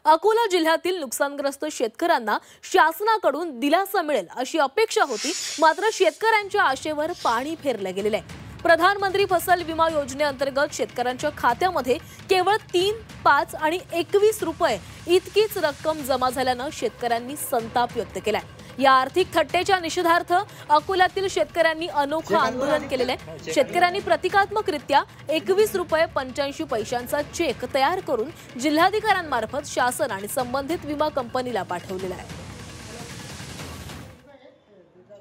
अकोला जिल्ह्यातील नुकसानग्रस्त शेतकऱ्यांना शासनाकडून दिलासा मिळेल अशी अपेक्षा होती, मात्र शेतकऱ्यांच्या आशेवर पाणी फेरलं गेलेलं आहे। प्रधानमंत्री फसल विमा योजनेअंतर्गत शेतकऱ्यांच्या खात्यामध्ये केवळ 3, 5 आणि 21 रुपये इतकीच रक्कम जमा झाल्यानं शेतकऱ्यांनी संताप व्यक्त केलाय। या आर्थिक थट्टेच्या निषेधार्थ अकोल्यातील शेतकऱ्यांनी अनोखं आंदोलन केलेलं आहे। शेतकऱ्यांनी प्रतिकात्मकरित्या 21 रुपये 85 पैशांचा चेक तयार करून जिल्हाधिकाऱ्यांमार्फत शासन आणि संबंधित विमा कंपनीला पाठवलेला आहे।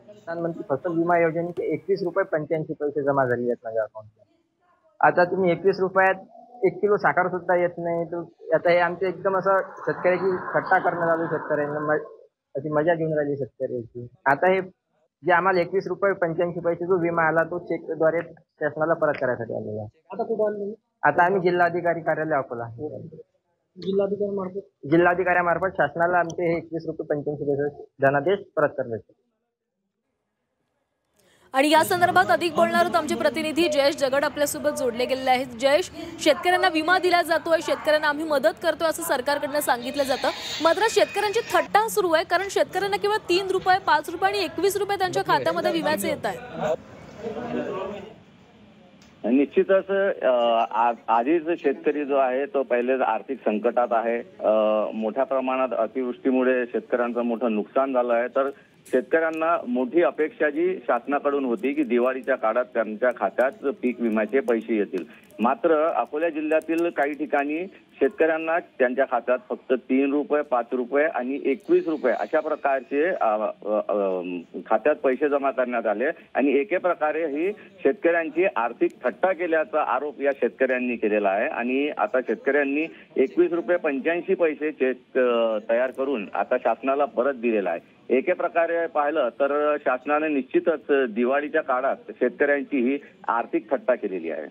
प्रधानमंत्री फसल विमा योजनेचे 21 रुपये 85 पैसे जमा झाले आहेत माझ्या अकाउंटला। आता तुम्ही 21 रुपयात 1 किलो साखर सुद्धा येत नाही, तर आता हे आमचे एकदम असं शेतकऱ्याची थट्टा करण्यात आली। शेतकऱ्यांना अशी मजा घेऊन राहिली शेतकऱ्याची। आता हे जे आम्हाला 21 रुपये 85 पैसे जो विमा आला तो चेकद्वारे शासनाला परत करायसाठी आलेला आहे। आता कुठे आले? आता आम्ही जिल्हाधिकारी कार्यालय अकोला जिल्हाधिकाऱ्यामार्फत शासनाला आमचे हे 21 रुपये 85 पैसे धनादेश परत करण्याचे। आणि या संदर्भात अधिक बोलणार आहोत आमचे प्रतिनिधी जयेश जगड आपल्यासोबत जोडले गेलेले आहेत। जयेश, शेतकऱ्यांना विमा दिला जातोय, शेतकऱ्यांना आम्ही मदत करतोय असं सरकारकडून सांगितलं जातं, मात्र शेतकऱ्यांची थट्टा सुरू आहे, कारण शेतकऱ्यांना केवळ 3 रुपये 5 रुपये आणि 21 रुपये त्यांच्या खात्यामध्ये विम्याचे येत आहेत। निश्चितच आधीच शेतकरी जो आहे तो पहिलेच आर्थिक संकटात आहे। मोठ्या प्रमाणात अतिवृष्टीमुळे शेतकऱ्यांचं मोठं नुकसान झालं आहे। तर शेतकऱ्यांना मोठी अपेक्षा जी शासनाकडून होती की दिवाळीच्या काळात त्यांच्या खात्यात पीक विम्याचे पैसे येतील, मात्र अकोला जिल्ह्यातील काही ठिकाणी शेतकऱ्यांना त्यांच्या खात्यात फक्त 3 रुपये 5 रुपये आणि 21 रुपये अशा प्रकारचे खात्यात पैसे जमा करण्यात आले आणि एके प्रकारे ही शेतकऱ्यांची आर्थिक थट्टा केल्याचा आरोप या शेतकऱ्यांनी केलेला आहे। आणि आता शेतकऱ्यांनी 21 रुपये 85 पैसे चेक तयार करून आता शासनाला परत दिलेला आहे। एके प्रकारे पाहिलं तर शासनाने निश्चितच दिवाळीच्या काळात शेतकऱ्यांची ही आर्थिक थट्टा केलेली आहे।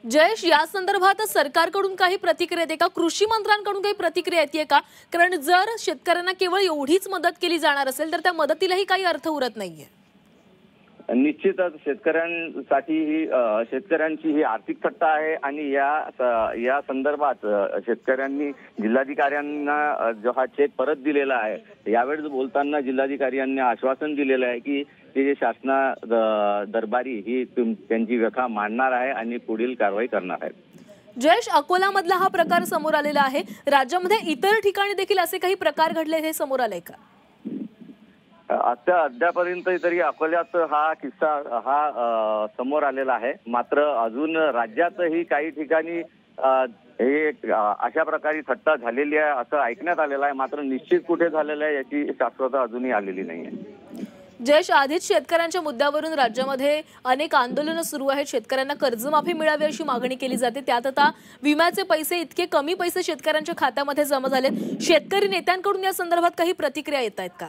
जयेश, या संदर्भात सरकारकडून काही प्रतिक्रिया येते का? कृषी मंत्र्यांकडून काही प्रतिक्रिया येते का? कारण जर शेतकऱ्यांना केवळ एवढीच मदत केली जाणार असेल तर त्या मदतीलाही काही अर्थ उरत नाहीये। निश्चितच शेतकऱ्यांची ही आर्थिक थट्टा आहे आणि या संदर्भात शेतकऱ्यांनी जिल्हाधिकाऱ्यांना जो हा चेक परत दिलेला आहे, यावेळेस बोलताना जिल्हाधिकाऱ्यांनी आश्वासन दिलेलं आहे की ते शासना दरबारी ही त्यांची व्यथा मांडणार आहे आणि पुढील कारवाई करणार आहे। जयेश, अकोलामधला हा प्रकार समोर आलेला आहे, राज्यामध्ये इतर ठिकाणी देखील असे काही प्रकार घडले हे समोर आले का? अद्यापर्यंत तरी अकोल्यात हा किस्सा समोर आलेला आहे, मात्र अजून राज्यातही काही ठिकाणी हे अशा प्रकारे थट्टा झालेली आहे असं ऐकण्यात आलेलं आहे, मात्र निश्चित कुठे झालेलं आहे याची शाश्वता अजूनही आलेली नाहीये। जयेश, आधीच शेतकऱ्यांच्या मुद्द्यावरून राज्यामध्ये अनेक आंदोलनं सुरू आहेत। शेतकऱ्यांना कर्जमाफी मिळावी अशी मागणी केली जाते, त्यात आता विम्याचे पैसे इतके कमी पैसे शेतकऱ्यांच्या खात्यामध्ये जमा झालेत। शेतकरी नेत्यांकडून या संदर्भात काही प्रतिक्रिया येत आहेत का?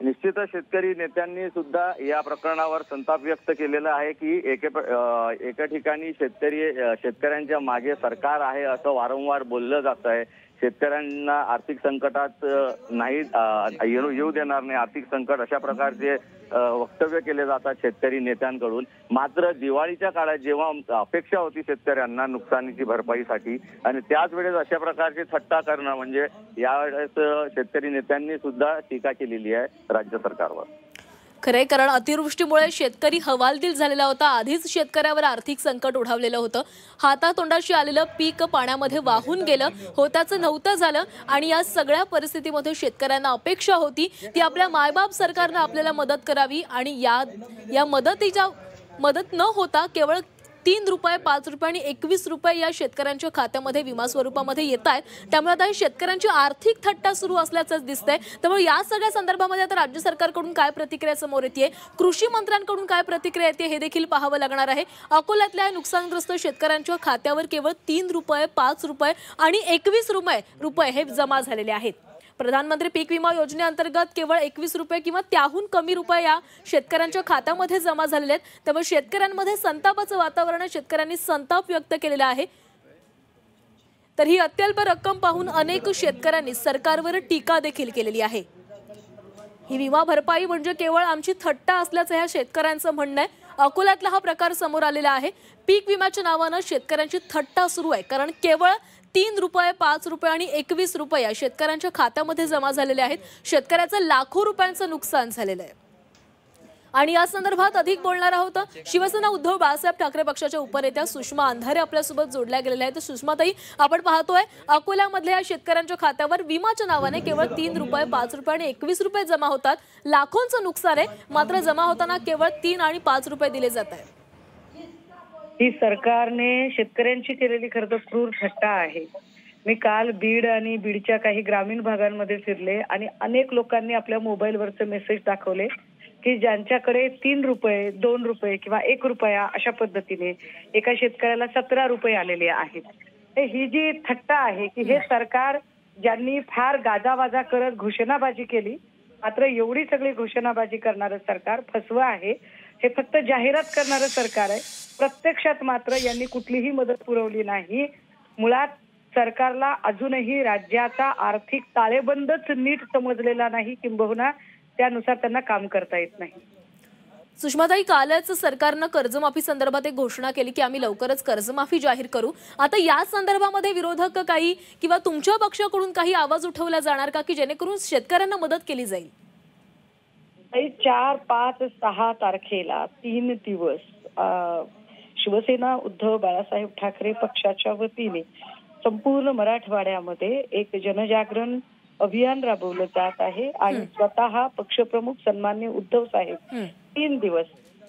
निश्चितच शेतकरी नेत्यांनी सुद्धा या प्रकरणावर संताप व्यक्त केलेला आहे की एका ठिकाणी शेतकऱ्यांच्या मागे सरकार आहे असं वारंवार बोललं जात आहे। शेतकऱ्यांना आर्थिक संकटात नाही येऊ देणार नाही, आर्थिक संकट अशा प्रकारचे वक्तव्य केले जातात शेतकरी नेत्यांकडून। मात्र दिवाळीच्या काळात जेव्हा अपेक्षा होती शेतकऱ्यांना नुकसानीची भरपाईसाठी आणि त्याच वेळेस अशा प्रकारचे थट्टा करणं म्हणजे यावेळेस शेतकरी नेत्यांनी सुद्धा टीका केलेली आहे राज्य सरकारवर। खरे, कारण अतिवृष्टीमुळे शेतकरी हवालदिल झालेला होता, आधीच शेतकऱ्यावर आर्थिक संकट ओढावलेलं होतं, हातातोंडाशी आलेलं पीक पाण्यामध्ये वाहून गेलं, होताचं नव्हतं झालं आणि या सगळ्या परिस्थितीमध्ये शेतकऱ्यांना अपेक्षा होती ती आपल्या मायबाप सरकारनं आपल्याला मदत करावी आणि या मदत न होता केवळ 3 रुपये 5 रुपये आणि 21 रुपये या शेतकऱ्यांच्या खात्यामध्ये विमा स्वरूपामध्ये येत आहेत। त्यामुळे आता शेतकऱ्यांची आर्थिक थट्टा सुरू असल्याचंच दिसतंय। त्यामुळे या सगळ्या संदर्भामध्ये आता राज्य सरकारकडून काय प्रतिक्रिया समोर येते, कृषी मंत्र्यांकडून काय प्रतिक्रिया येते हे देखील पाहावं लागणार आहे। अकोल्यातल्या नुकसानग्रस्त शेतकऱ्यांच्या खात्यावर केवळ 3 रुपये 5 रुपये आणि 21 रुपये हे जमा झालेले आहेत। प्रधानमंत्री पीक विमा योजनेअंतर्गत केवळ 21 रुपये किंवा त्याहून कमी रुपये या शेतकऱ्यांच्या खात्यामध्ये जमा झालेले आहेत। त्यामुळे शेतकऱ्यांमध्ये संतापाचं वातावरण आहे, शेतकऱ्यांनी संताप व्यक्त केलेला आहे। तर ही अत्यल्प रक्कम पाहून अनेक शेतकऱ्यांनी सरकारवर टीका देखील केलेली आहे। ही विमा भरपाई म्हणजे केवळ आमची थट्टा असल्याचं या शेतकऱ्यांचं म्हणणं आहे। अकोल्यातला हा प्रकार समोर आलेला आहे। पीक विम्याच्या नावानं शेतकऱ्यांची थट्टा सुरू आहे, कारण केवळ 3 रुपये, 5 रुपये आणि 21 रुपये शेतकऱ्यांच्या खात्यामध्ये जमा झालेले आहेत। शेतकऱ्याचं लाखो रुपयांचं नुकसान झालेलं आहे। आणि या संदर्भात अधिक बोलणार आहोत शिवसेना उद्धव बाळासाहेब ठाकरे पक्षाच्या उपनेत्या सुषमा अंधारे आपल्यासोबत जोडल्या गेलेल्या आहेत। सुषमाताई, आपण पाहतोय अकोल्यामधल्या शेतकऱ्यांच्या खात्यावर विमाच्या नावाने केवळ 3 रुपये, 5 रुपये आणि 21 रुपये जमा होतात। लाखोंचं नुकसान आहे, मात्र जमा होताना केवळ 3 आणि 5 रुपये दिले जात आहेत। ही सरकारने शेतकऱ्यांची केलेली खरं तर क्रूर थट्टा आहे। मी काल बीड आणि बीडच्या काही ग्रामीण भागांमध्ये फिरले आणि अनेक लोकांनी आपल्या मोबाईलवरचे मेसेज दाखवले की ज्यांच्याकडे 3 रुपये, 2 रुपये किंवा 1 रुपया अशा पद्धतीने एका शेतकऱ्याला 17 रुपये आलेले आहेत। ही जी थट्टा आहे की हे सरकार ज्यांनी फार गाजावाजा करत घोषणाबाजी केली, मात्र एवढी सगळी घोषणाबाजी करणारं सरकार फसवं आहे। हे फक्त जाहिरात करणारं सरकार आहे, प्रत्यक्षात मात्र यांनी कुठलीही मदत पुरवली नाही। मुळात सरकारला अजूनही राज्याचा आर्थिक ताळेबंदच नीट समजलेला नाही, किंबहुना त्यानुसार त्यांना काम करता येत नाही। सुषमाताई, कालच सरकारनं कर्जमाफी संदर्भात एक घोषणा केली की आम्ही लवकरच कर्जमाफी जाहीर करू। आता या संदर्भामध्ये विरोधक काही किंवा तुमच्या पक्षाकडून काही आवाज उठवला जाणार का की जेणेकरून शेतकऱ्यांना मदत केली जाईल? 4, 5, 6 तारखेला 3 दिवस शिवसेना उद्धव बाळासाहेब ठाकरे पक्षाच्या वतीने संपूर्ण मराठवाड्यामध्ये एक जनजागरण अभियान राबवलं जात आहे आणि स्वतः पक्षप्रमुख सन्माननीय उद्धव साहेब 3 दिवस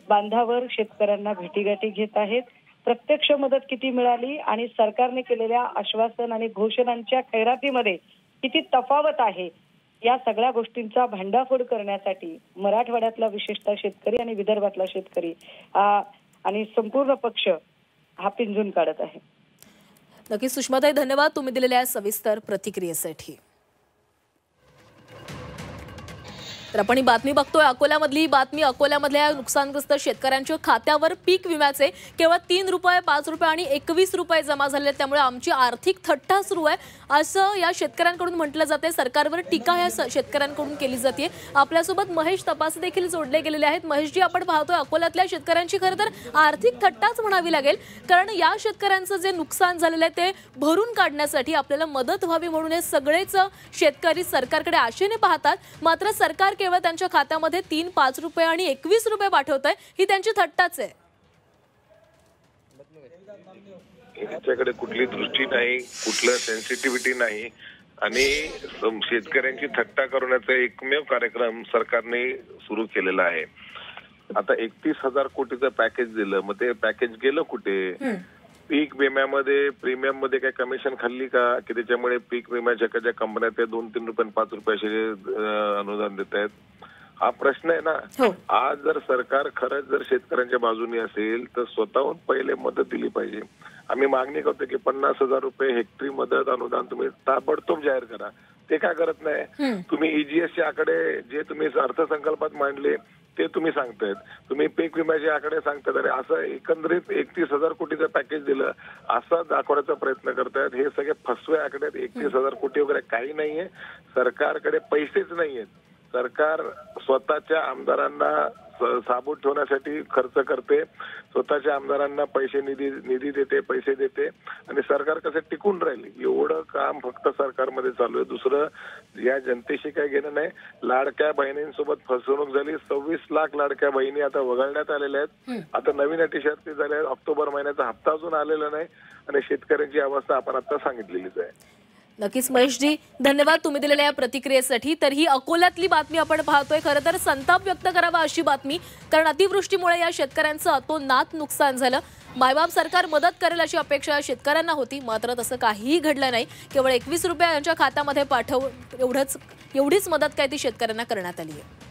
बांधावर शेतकऱ्यांना भेटीगाठी घेत आहेत। प्रत्यक्ष मदत किती मिळाली आणि सरकारने केलेल्या आश्वासन आणि घोषणांच्या खैरातीमध्ये किती तफावत आहे, या सगळ्या गोष्टींचा भांडाफोड करण्यासाठी मराठवाड्यातला विशेषतः शेतकरी आणि विदर्भातला शेतकरी आणि संपूर्ण पक्ष हा पिंजून काढत आहे। नक्कीच सुषमाताई, धन्यवाद तुम्ही दिलेल्या सविस्तर प्रतिक्रियेसाठी। तर आपण ही बातमी बघतोय, अकोल्यामधली बातमी। अकोल्यामधल्या नुकसानग्रस्त शेतकऱ्यांच्या खात्यावर पीक विम्याचे केवळ 3 रुपये, 5 रुपये आणि 21 रुपये जमा झाले आहेत। त्यामुळे आमची आर्थिक थट्टा सुरू आहे असं या शेतकऱ्यांकडून म्हटलं जाते। सरकारवर टीका या शेतकऱ्यांकडून केली जाते। आपल्यासोबत महेश तपासे देखील जोडले गेलेले आहेत। महेशजी, आपण पाहतोय अकोल्यातल्या शेतकऱ्यांची खरं तर आर्थिक थट्टाच म्हणावी लागेल, कारण या शेतकऱ्यांचं जे नुकसान झालेलं आहे ते भरून काढण्यासाठी आपल्याला मदत व्हावी म्हणून हे सगळेच शेतकरी सरकारकडे आशेने पाहतात। मात्र सरकार केवळ त्यांच्या खात्यामध्ये 3, 5 रुपये आणि 21 रुपये पाठवतंय, ही त्यांची थट्टाच आहे। याच्याकडे कुठली दृष्टी नाही, कुठलं सेन्सिटिव्हिटी नाही आणि शेतकऱ्यांची थट्टा करण्याचा एकमेव कार्यक्रम सरकारने सुरू केलेला आहे। आता 31,000 कोटीचं पॅकेज दिलं, मग ते पॅकेज गेलं कुठे? पीक विम्यामध्ये प्रीमियम मध्ये काय कमिशन खाल्ली का की त्याच्यामुळे पीक विम्याच्या ज्या कंपन्या त्या 2-3 रुपये 5 रुपयाचे अनुदान देत आहेत? हा प्रश्न आहे ना। आज जर सरकार खरंच जर शेतकऱ्यांच्या बाजूने असेल तर स्वतःहून पहिले मदत दिली पाहिजे। आम्ही मागणी करतो की 50,000 रुपये हेक्टरी मदत अनुदान तुम्ही ताबडतोब जाहीर करा। ते काय करत नाही। तुम्ही ईजीएसचे आकडे जे तुम्ही अर्थसंकल्पात मांडले ते तुम्ही सांगतायत, तुम्ही पीक विम्याचे आकडे सांगतायत, अरे असं एकंदरीत 31,000 कोटीचं पॅकेज दिलं असं दाखवण्याचा प्रयत्न करतायत। हे सगळे फसवे आकडे आहेत। 31,000 कोटी वगैरे काही नाहीये, सरकारकडे पैसेच नाहीयेत। सरकार स्वतःच्या आमदारांना साबूत ठेवण्यासाठी खर्च करते, स्वतःच्या आमदारांना निधी देते, पैसे देते आणि सरकार कसं टिकून राहील एवढं काम फक्त सरकारमध्ये चालू आहे। दुसरं या जनतेशी काही घेणं नाही। लाडक्या बहिणींसोबत फसवणूक झाली, 26 लाख लाडक्या बहिणी आता वगळण्यात आलेल्या आहेत। आता नवीन अटी शर्ती झाल्या आहेत, ऑक्टोबर महिन्याचा हप्ता अजून आलेला नाही आणि शेतकऱ्यांची अवस्था आपण आता सांगितलेलीच आहे। नक्कीच महेशजी, धन्यवाद तुम्ही दिलेल्या या प्रतिक्रियेसाठी। तर ही अकोल्यातली बातमी आपण पाहतोय। खरं तर संताप व्यक्त करावा अशी बातमी, कारण अतिवृष्टीमुळे या शेतकऱ्यांचं अतोनात नुकसान झालं। मायबाप सरकार मदत करेल अशी अपेक्षा शेतकऱ्यांना होती, मात्र तसं काहीही घडलं नाही। केवळ 21 रुपये यांच्या खात्यामध्ये एवढीच मदत काय ती शेतकऱ्यांना करण्यात आली आहे।